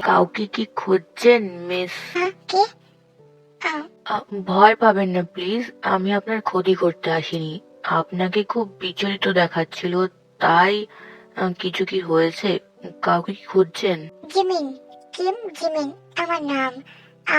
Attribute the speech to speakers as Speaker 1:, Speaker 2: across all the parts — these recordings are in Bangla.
Speaker 1: কাউকে কি খুঁজছেন মিস?
Speaker 2: কে?
Speaker 1: ভয় পাবেন না প্লিজ, আমি আপনার ক্ষতি করতে আসিনি। আপনাকে খুব বিচলিত দেখাচ্ছিল, তাই কিছু কি হয়েছে? কাউকে কি খুঁজছেন?
Speaker 2: জিমিন, কিম জিমিন আমার নাম।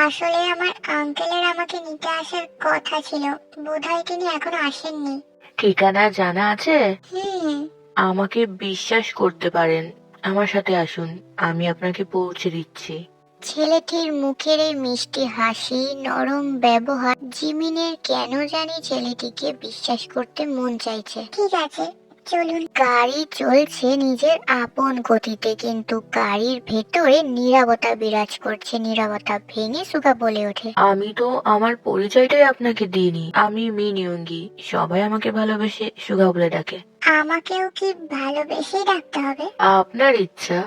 Speaker 2: আসলে আমার আঙ্কেলের আমাকে নিতে আসার কথা ছিল, বোধহয় তিনি এখনো আসেননি।
Speaker 1: ঠিকানা জানা আছে?
Speaker 2: হুম।
Speaker 1: আমাকে বিশ্বাস করতে পারেন, আমার সাথে আসুন, আমি আপনাকে পৌঁছে দিচ্ছি।
Speaker 2: ছেলেটির মুখের এই মিষ্টি হাসি, নরম ব্যবহার, জিমিনের কেন জানি ছেলেটিকে বিশ্বাস করতে মন চাইছে। ঠিক আছে, চলুন। গাড়ি চলছে নিজের আপন গতিতে, কিন্তু গাড়ির ভেতরে নীরবতা বিরাজ করছে। নীরবতা ভেঙে সুগা বলে ওঠে,
Speaker 1: আমি তো আমার পরিচয়টাই আপনাকে দিইনি। আমি মিনিয়ঙ্গি, সবাই আমাকে ভালোবেসে সুগা বলে ডাকে।
Speaker 2: আমাকেও কি ভালোবেসে ডাকতে হবে?
Speaker 1: আপনার ইচ্ছা।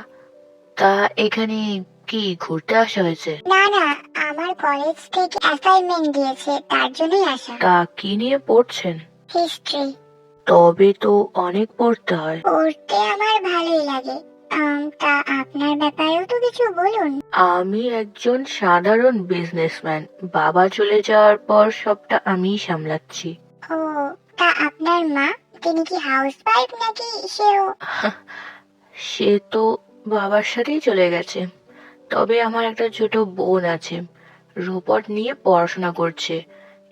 Speaker 1: তা এখানে কি ঘুরতে আসা হয়েছে?
Speaker 2: না না, আমার কলেজ থেকে অ্যাসাইনমেন্ট দিয়েছে, তার জন্যই আসা।
Speaker 1: তা কি নিয়ে পড়ছেন?
Speaker 2: হিস্ট্রি।
Speaker 1: তবে তো অনেক পড়তে হয়।
Speaker 2: পড়তে আমার ভালোই লাগে। তা আপনার ব্যাপারেও তো কিছু বলুন।
Speaker 1: আমি একজন সাধারণ বিজনেসম্যান, বাবা চলে যাওয়ার পর সবটা আমিই সামলাচ্ছি।
Speaker 2: ও, তা আপনার মা, তিনি কি হাউস ওয়াইফ নাকি সেও?
Speaker 1: সে তো বাবার সাথেই চলে গেছে। তবে আমার একটা ছোট বোন আছে, রোবট নিয়ে পড়াশোনা করছে।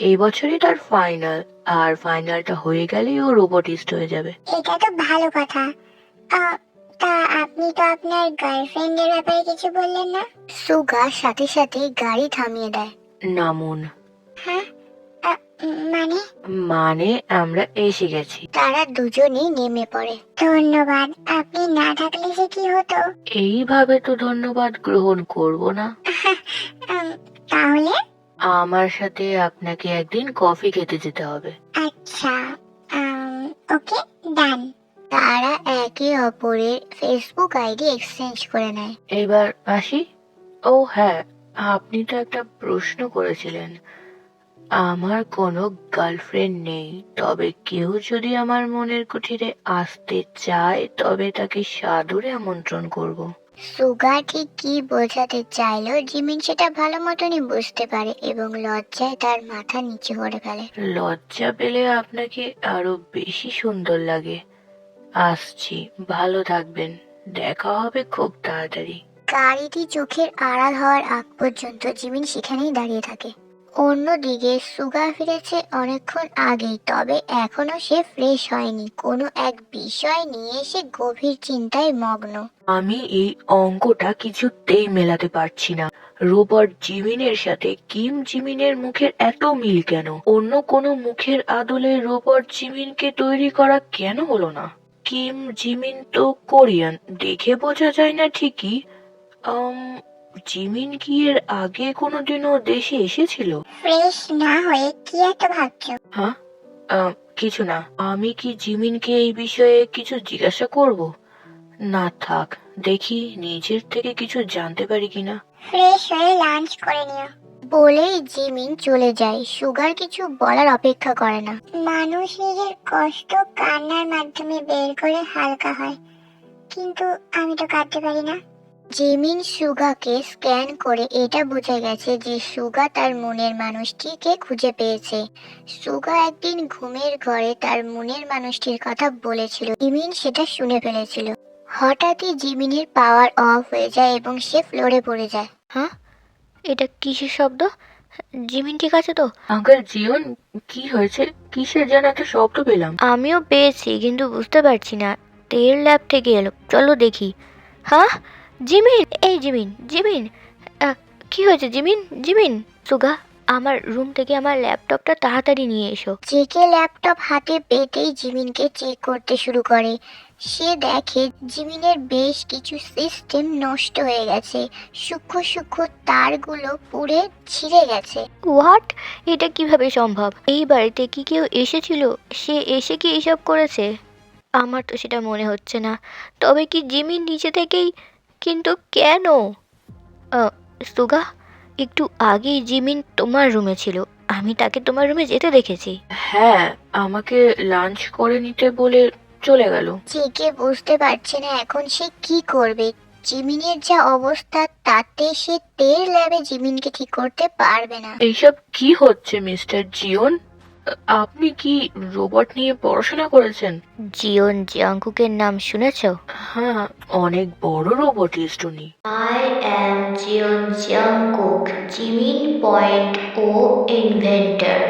Speaker 1: এই বছরই তার ফাইনাল, আর ফাইনালটা হয়ে গেলেই ও রোবটিস্ট হয়ে যাবে।
Speaker 2: এটা তো ভালো কথা। আহ, তা আপনি তো আপনার গার্লফ্রেন্ডের ব্যাপারে কিছু বললেন না? সুগা সাথে সাথে গাড়ি থামিয়ে দেয়।
Speaker 1: নামুন।
Speaker 2: হ্যাঁ? মানে?
Speaker 1: মানে আমরা এসে গেছি।
Speaker 2: তারা দুজনেই নেমে পড়ে। ধন্যবাদ, আপনি না থাকলে যে কি হতো।
Speaker 1: এইভাবে তো ধন্যবাদ গ্রহণ করব না।
Speaker 2: উম, তাহলে?
Speaker 1: আমার সাথে আপনাকে একদিন কফি খেতে যেতে হবে।
Speaker 2: আচ্ছা, ওকে, ডান। তারা একে অপরের ফেসবুক আইডি এক্সচেঞ্জ করে নেয়।
Speaker 1: এবার আসি। ও হ্যাঁ, আপনি তো একটা প্রশ্ন করেছিলেন। আমার কোনো গার্লফ্রেন্ড নেই, তবে কেউ যদি আমার মনের কুঠিরে আসতে চায় তবে তাকে সাদরে আমন্ত্রণ করব।
Speaker 2: সুগা ঠিক কি বোঝাতে চাইলো জিমিন সেটা ভালো মতনই বুঝতে পারে এবং লজ্জায় তার মাথা নিচু করে ফেলে।
Speaker 1: লজ্জা পেলে আপনাকে আরো বেশি সুন্দর লাগে। আসছি, ভালো থাকবেন, দেখা হবে খুব তাড়াতাড়ি।
Speaker 2: গাড়িটি চোখের আড়াল হওয়ার আগ পর্যন্ত জিমিন সেখানেই দাঁড়িয়ে থাকে। অন্যদিকে সুগা ফিরেছে অনেকক্ষণ আগেই, তবে এখনো সে ফ্রেশ হয়নি। কোনো এক বিষয় নিয়ে সে গভীর চিন্তায় মগ্ন।
Speaker 1: আমি এই অঙ্কটা কিছুতেই মেলাতে পারছি না। রোবট জিমিনের সাথে কিম জিমিনের মুখের এত মিল কেন? অন্য কোনো মুখের আদলে রোবট জিমিনকে তৈরি করা কেন হলো না? কিম জিমিন তো কোরিয়ান, দেখে বোঝা যায় না ঠিকই। আম, জিমিন কি এর আগে কোনোদিনও দেশে এসেছিল?
Speaker 2: ফ্রেশ না হয়ে কি এত ভাবছো?
Speaker 1: হ্যাঁ, কিছু না। আমি কি জিমিনকে এই বিষয়ে কিছু জিজ্ঞাসা করব? না থাক, দেখি নিজের থেকে কিছু জানতে পারি কিনা।
Speaker 2: ফ্রেশ হয়ে লাঞ্চ করে নিও। বলেই জিমিন চলে যায়। সুগার কিছু বলার অপেক্ষা করে না। মানুষ নিজের কষ্ট কান্নার মাধ্যমে বের করে হালকা হয়, কিন্তু আমি তো কাঁদতে পারি না। জিমিন সুগাকে স্ক্যান করে এটা বুঝে গেছে যে সুগা তার মনের মানুষটিকে খুঁজে পেয়েছে। সুগা একদিন ঘুমের ঘরে তার মনের মানুষটির কথা বলেছিল, জিমিন সেটা শুনে ফেলেছিল। হঠাৎই জিমিনের পাওয়ার অফ হয়ে যায় এবং সে ফ্লোরে পড়ে যায়।
Speaker 3: হ্যাঁ, এটা কিসের শব্দ? জিমিন ঠিক আছে তো?
Speaker 1: আঙ্কেল জিওন, কি হয়েছে? কিসের যেন একটা শব্দ পেলাম।
Speaker 3: আমিও পেয়েছি, কিন্তু বুঝতে পারছি না। তেল ল্যাব থেকে এলো, চলো দেখি। হ্যাঁ, জিমিন, এই জিমিন, জিমিন, কি হয়েছে জিমিন? জিমিন, সুগা, আমার রুম থেকে আমার ল্যাপটপটা তাড়াতাড়ি নিয়ে এসো।
Speaker 2: জেকে ল্যাপটপ হাতে পেতেই জিমিনকে চেক করতে শুরু করে। সে দেখে জিমিনের বেশ কিছু সিস্টেম নষ্ট হয়ে গেছে, সূক্ষ্ম সূক্ষ্ম তারগুলো পুড়ে ছিঁড়ে গেছে।
Speaker 3: হোয়াট? এটা কিভাবে সম্ভব? এই বাড়িতে কি কেউ এসেছিল? সে এসে কি এইসব করেছে? আমার তো সেটা মনে হচ্ছে না। তবে কি জিমিন নিচে থেকেই? কিন্তু কেন? সুগা, একটু আগেই জিমিন তোমার রুমে ছিল, আমি তাকে তোমার রুমে যেতে দেখেছি।
Speaker 1: হ্যাঁ, আমাকে লাঞ্চ করে নিতে বলে চলে গেল।
Speaker 2: জেকে বুঝতে পারছে না এখন সে কি করবে। জিমিনের যা অবস্থা তাতে সে তের ল্যাবে জিমিনকে ঠিক করতে পারবে না।
Speaker 1: এইসব কি হচ্ছে মিস্টার জিওন? আপনি কি রোবট নিয়ে পড়াশোনা করেছেন?
Speaker 3: জিওন জাংকুকের নাম শুনেছো?
Speaker 1: হ্যাঁ, অনেক বড় রোবটিস্ট উনি।
Speaker 3: I am Jeon Jungkook, Jimin Point O inventor.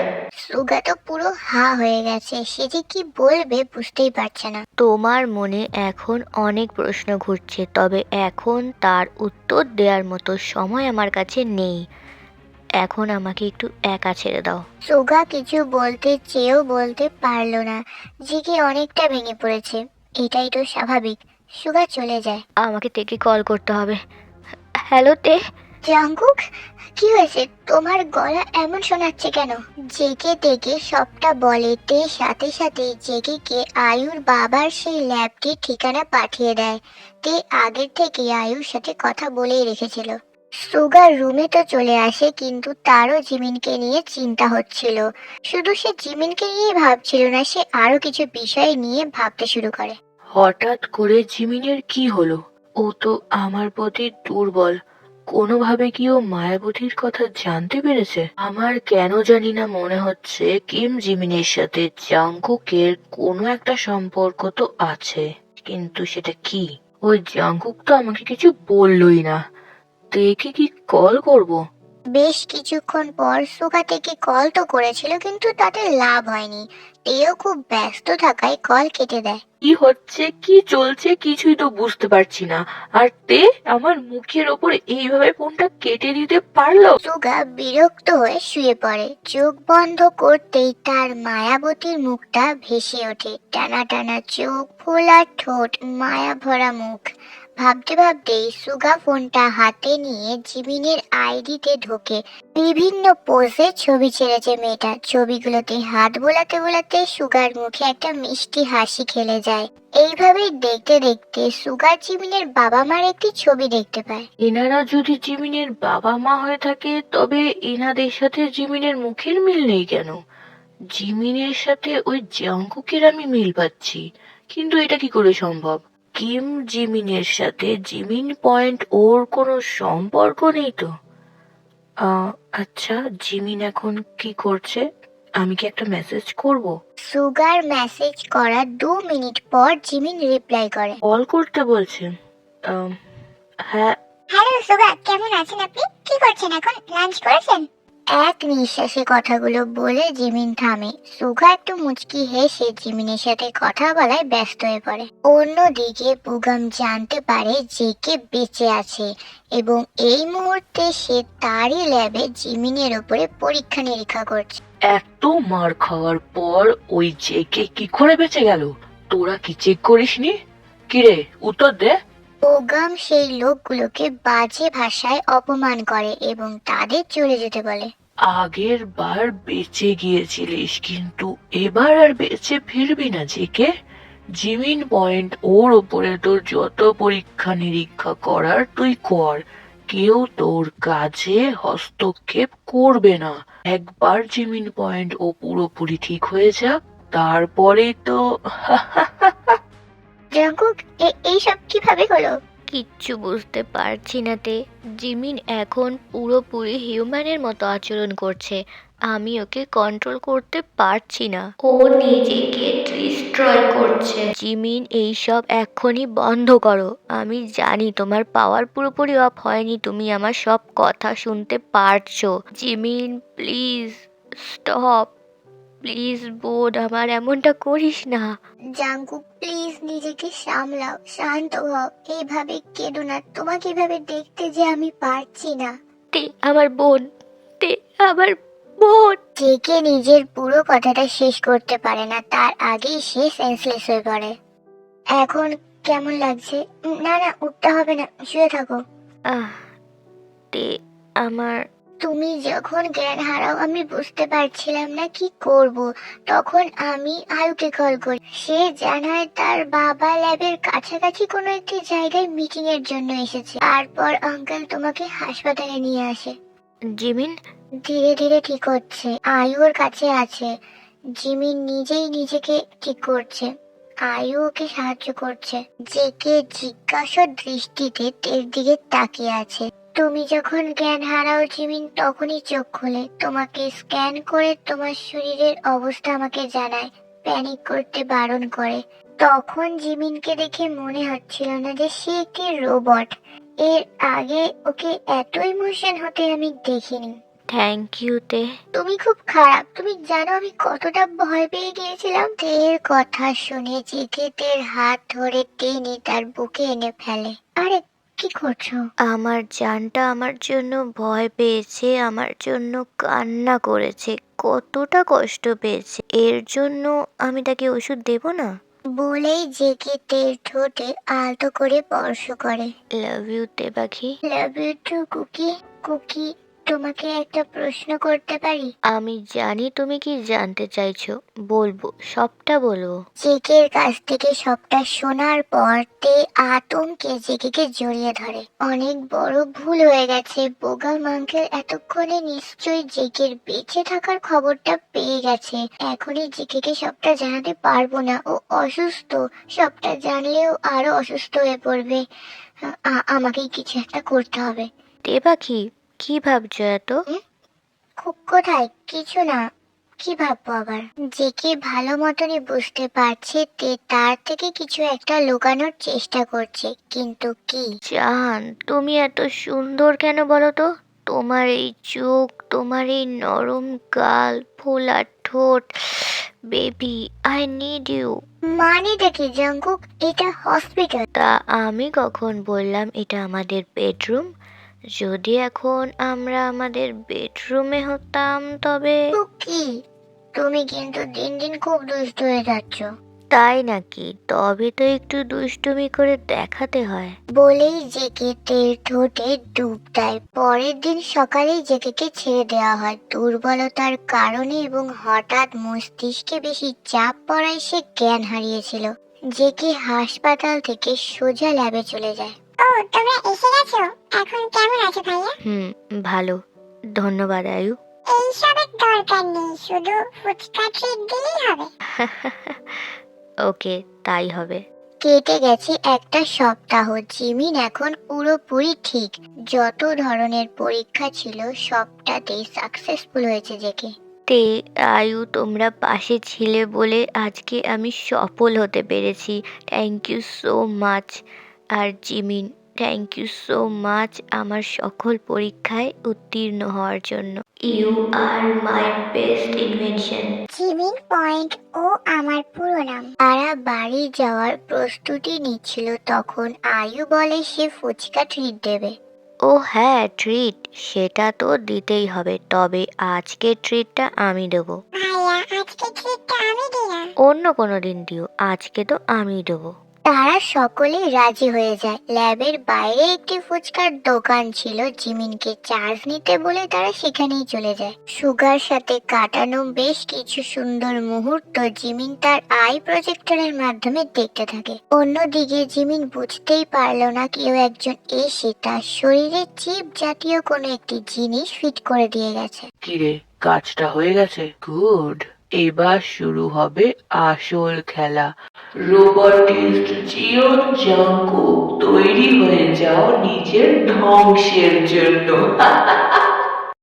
Speaker 2: সুগা তো পুরো হা হয়ে গেছে, সে যে কি বলবে বুঝতেই পারছে না।
Speaker 3: তোমার মনে এখন অনেক প্রশ্ন ঘুরছে, তবে এখন তার উত্তর দেওয়ার মতো সময় আমার কাছে নেই। এখন আমাকে একটু একা ছেড়ে দাও।
Speaker 2: সুগা কিছু বলতে চেয়েও বলতে পারলো না, জিকে অনেকটা ভেঙে পড়েছে। এটাই তো স্বাভাবিক। সুগা চলে যায়।
Speaker 3: আমাকে তেকে কল করতে হবে। হ্যালো তে।
Speaker 2: জাঙ্কুক, কি হয়েছে? তোমার গলা এমন শোনাচ্ছে কেন? জেকে তেকে সবটা বলে, তে সাথে সাথে জেকে কে আয়ুর বাবার সেই ল্যাবটির ঠিকানা পাঠিয়ে দেয়। তে আগের থেকে আয়ুর সাথে কথা বলেই রেখেছিল। সুগার রুমে তো চলে আসে, কিন্তু তারও জিমিনকে নিয়ে চিন্তা হচ্ছিল। শুধু সে জিমিনকে নিয়ে ভাবছিল না, সে আরো কিছু বিষয় নিয়ে ভাবতে শুরু করে।
Speaker 1: হঠাৎ করে জিমিনের কি হলো? ও তো আমার প্রতি দুর্বল। কোনোভাবে কি ও মায়াবতীর কথা জানতে পেরেছে? আমার কেন জানি না মনে হচ্ছে কিম জিমিনের সাথে জাংকুকের কোনো একটা সম্পর্ক তো আছে, কিন্তু সেটা কি? ওই জাংকুক তো আমাকে কিছু বললোই না। তেকে কি কল করব?
Speaker 2: বেশ কিছুক্ষণ পর সুগা থেকে কল তো করেছিল, কিন্তু তাতে লাভ হয়নি। তেও খুব ব্যস্ত থাকায় কল কেটে দেয়।
Speaker 1: কি হচ্ছে, কি চলছে কিছুই তো বুঝতে পারছি না। আর তে আমার মুখের ওপর এইভাবে ফোনটা কেটে দিতে পারলো?
Speaker 2: সুগা বিরক্ত হয়ে শুয়ে পড়ে। চোখ বন্ধ করতেই তার মায়াবতীর মুখটা ভেসে ওঠে। টানা টানা চোখ, ফোলা ঠোঁট, মায়া ভরা মুখ। ভাবতে ভাবতেই সুগা ফোনটা হাতে নিয়ে জিমিনের আইডিতে ঢোকে। বিভিন্ন পোজে ছবি ছেড়েছে মেয়েটা। ছবিগুলোতে হাত বোলাতে বোলাতে সুগার মুখে একটা মিষ্টি হাসি খেলে যায়। এইভাবেই দেখতে দেখতে সুগার জিমিনের বাবা মার একটি ছবি দেখতে পায়।
Speaker 1: এনারা যদি জিমিনের বাবা মা হয়ে থাকে, তবে এনাদের সাথে জিমিনের মুখের মিল নেই কেন? জিমিনের সাথে ওই জাংকুকের আমি মিল পাচ্ছি, কিন্তু এটা কি করে সম্ভব? কিম জিমিনের সাথে জিমিন পয়েন্ট ওর কোনো সম্পর্ক নেই তো? আহ, আচ্ছা, জিমিন এখন কি করছে? আমি কি একটা মেসেজ করব?
Speaker 2: সুগার মেসেজ করার 2 মিনিট পর জিমিন রিপ্লাই করে।
Speaker 1: কল করতে বলছে? আম, হ্যাঁ।
Speaker 2: হ্যালো সুগা, কেমন আছেন আপনি? কি করছেন এখন? লাঞ্চ করেছেন? এক নিঃশ্বাসে কথাগুলো বলে জিমিন থামে। সুগা একটু মুচকি হেসে জিমিনের সাথে কথা বলায় ব্যস্ত হয়ে পড়ে। অন্যদিকে পুগাম জানতে পারে জেকে বেঁচে আছে এবং এই মুহূর্তে সে তারই ল্যাবে জিমিনের উপরে পরীক্ষা নিরীক্ষা করছে।
Speaker 1: এত মার খাওয়ার পর ওই জেকে কি করে বেঁচে গেল? তোরা কি চেক করিসনি? কিরে, উত্তর দে।
Speaker 2: পুগাম সেই লোকগুলোকে বাজে ভাষায় অপমান করে এবং তাদের চলে যেতে বলে।
Speaker 1: আগের বার বেঁচে গিয়েছিলিস, কিন্তু এবার আর বেঁচে ফিরবি না জেকে। জিমিন পয়েন্ট ওর ওপরে তোর যত পরীক্ষা নিরীক্ষা করার তুই কর, কেউ তোর কাজে হস্তক্ষেপ করবে না। একবার জিমিন পয়েন্ট ও পুরোপুরি ঠিক হয়ে যাক, তারপরে তো
Speaker 2: জাঙ্কুক, এইসব কিভাবে হলো?
Speaker 3: কিচ্ছু বুঝতে পারছি না তে। জিমিন এখন পুরোপুরি হিউম্যানের মতো আচরণ করছে। আমি ওকে কন্ট্রোল করতে পারছি না। ও নিজেকে ডিস্ট্রয় করছে। জিমিন এইসব এক্ষুনি বন্ধ করো। আমি জানি তোমার পাওয়ার পুরোপুরি অফ হয়নি, তুমি আমার সব কথা শুনতে পারছো। Jimin please stop. প্লিজ বোন, আমার এমনটা করিস না।
Speaker 2: জাঙ্কুক প্লিজ নিজেকে সামলাও, শান্ত হও। এইভাবে কেঁদো না, তোমাকে এভাবে দেখতে যে আমি পারছি না।
Speaker 3: তে আমার বোন, তে আমার বোন।
Speaker 2: জেকে নিজের পুরো কথাটা শেষ করতে পারে না, তার আগেই সে সেন্সলেস হয়ে পড়ে। এখন কেমন লাগছে? না না, উঠতে হবে না, শুয়ে থাকো।
Speaker 3: আহ তে আমার
Speaker 2: তুমি যখন জ্ঞান হারাও আমি বুঝতে পারছিলাম না কি করব। তখন আমি আয়ুকে কল করি। সে জানায় তার বাবা ল্যাবের কাছাকাছি কোনো একটি জায়গায় মিটিং এর জন্য এসেছে। তারপর আঙ্কেল তোমাকে হাসপাতালে নিয়ে আসে।
Speaker 3: জিমিন।
Speaker 2: ধীরে ধীরে ঠিক হচ্ছে, আয়ুর কাছে আছে। জিমিন নিজেই নিজেকে ঠিক করছে। আয়ু ওকে সাহায্য করছে। জেকে জিজ্ঞাসা দৃষ্টিতে তের দিকে তাকিয়ে আছে। তুমি যখন জ্ঞান হারাও জিমিন, তখনই চোখ খোলে, তোমাকে স্ক্যান করে তোমার শরীরের অবস্থা আমাকে জানায়, প্যানিক করতে বারণ করে। তখন জিমিনকে দেখে মনে হচ্ছিল না যে সে একটি রোবট। এর আগে ওকে এত ইমোশন হতে আমি দেখিনি।
Speaker 3: থ্যাংক ইউ তে।
Speaker 2: তুমি খুব খারাপ, তুমি জানো আমি কতটা ভয় পেয়ে গিয়েছিলাম। তের কথা শুনে জেকে তের হাত ধরে টেনে তার বুকে এনে ফেলে। আরে কি করছো?
Speaker 3: আমার জানটা আমার জন্য ভয় পেয়েছে, আমার জন্য কান্না করেছে, কতটা কষ্ট পেয়েছে, এর জন্য আমি তাকে ওষুধ দেব না?
Speaker 2: বলেই জেকে তের ঠোঁটে আলতো করে স্পর্শ করে।
Speaker 3: লাভ ইউ তে পাখি।
Speaker 2: Love you to Cookie. Cookie, তোমাকে একটা প্রশ্ন করতে পারি?
Speaker 3: আমি জানি তুমি কি জানতে চাইছো, বলবো, সবটা বলবো।
Speaker 2: জেকের কাছ থেকে সবটা শোনার পর তে আতঙ্কে জেকেকে জড়িয়ে ধরে। অনেক বড় ভুল হয়ে গেছে। বোগা মাঙ্কেল এতক্ষণে নিশ্চয়ই জেকের বেঁচে থাকার খবরটা পেয়ে গেছে। এখনই জেকেকে সবটা জানাতে পারবো না, ও অসুস্থ। সবটা জানলেও আরো অসুস্থ হয়ে পড়বে। আমাকেই কিছু একটা করতে হবে।
Speaker 3: তে পাখি, কি ভাবছো এত?
Speaker 2: কোথায় কিছু না। কি ভাববো আবার? জেকে ভালো মতনই বুঝতে পারছে তে তার থেকে কিছু একটা লুকানোর চেষ্টা করছে, কিন্তু কি?
Speaker 3: জান, তুমি এত সুন্দর কেন বলো তো? তোমার এই চোখ, তোমার এই নরম গাল, ফোলা ঠোঁট, বেবি, আই নিড ইউ।
Speaker 2: মানেটা কি জাঙ্কুক? এটা হসপিটাল।
Speaker 3: তা আমি কখন বললাম এটা আমাদের বেডরুম? যদি এখন আমরা আমাদের বেডরুমে হতাম তবে।
Speaker 2: কি? তুমি কিন্তু দিন দিন খুব দুষ্ট হয়ে যাচ্ছ।
Speaker 3: তাই নাকি? তবে তো একটু দুষ্টুমি করে দেখাতে হয়।
Speaker 2: বলেই জেকে তের ঠোঁটে ডুব দেয়। পরের দিন সকালেই জেকেকে ছেড়ে দেওয়া হয়। দুর্বলতার কারণে এবং হঠাৎ মস্তিষ্কে বেশি চাপ পড়ায় সে জ্ঞান হারিয়েছিল। জেকে হাসপাতাল থেকে সোজা ল্যাবে চলে যায়। ও, তোমরা এসে গেছো। এখন কেমন আছো ভাইয়া?
Speaker 3: ভালো, ধন্যবাদ আয়ু।
Speaker 2: এইসবের দরকার নেই, শুধু ফুচকা ট্রিট দিলেই হবে।
Speaker 3: ওকে, তাই হবে।
Speaker 2: কেটে গেছে একটা সপ্তাহ। জিমিন এখন পুরোপুরি ঠিক। যত ধরনের পরীক্ষা ছিল সবটাতেই সাকসেসফুল হয়েছে জেকে।
Speaker 3: তে, আয়ু, তোমরা পাশে ছিলে বলে আজকে আমি সফল হতে পেরেছি। Thank you so much. আর Jimin, thank you so much আমার সকল পরীক্ষায় উত্তীর্ণ হওয়ার জন্য। You are my best invention.
Speaker 2: Jimin point ও আমার পুরো নাম। তারা বাড়ি যাওয়ার প্রস্তুতি নিচ্ছিল, তখন আয়ু বলে সে ফুচকা ট্রিট দেবে।
Speaker 3: ও হ্যাঁ, ট্রিট, সেটা তো দিতেই হবে, তবে আজকে ট্রিটটা আমি দেবো।
Speaker 2: ভাইয়া, আজকে ট্রিটটা আমি দিলাম।
Speaker 3: অন্য কোনো দিন দিও, আজকে তো আমি দেবো।
Speaker 2: তারা সকলেই রাজি হয়ে যায়। ল্যাবের বাইরে একটি ফুচকার দোকান ছিল। জিমিনকে চার্জ নিতে বলে তারা সেখানেই চলে যায়। সুগার সাথে কাটানো বেশ কিছু সুন্দর মুহূর্ত জিমিন তার আই প্রজেক্টরের মাধ্যমে দেখতে থাকে। অন্যদিকে জিমিন বুঝতেই পারলো না কেউ একজন এসে তার শরীরে চিপ জাতীয় কোনো একটি জিনিস ফিট করে দিয়ে গেছে।
Speaker 1: কিরে, কাজটা হয়ে গেছে? গুড। এবার শুরু হবে আসল খেলা। রোবটিস্ট জিওন জাংকুক, তৈরি হয়ে যাও নিজের ধ্বংসের জন্য।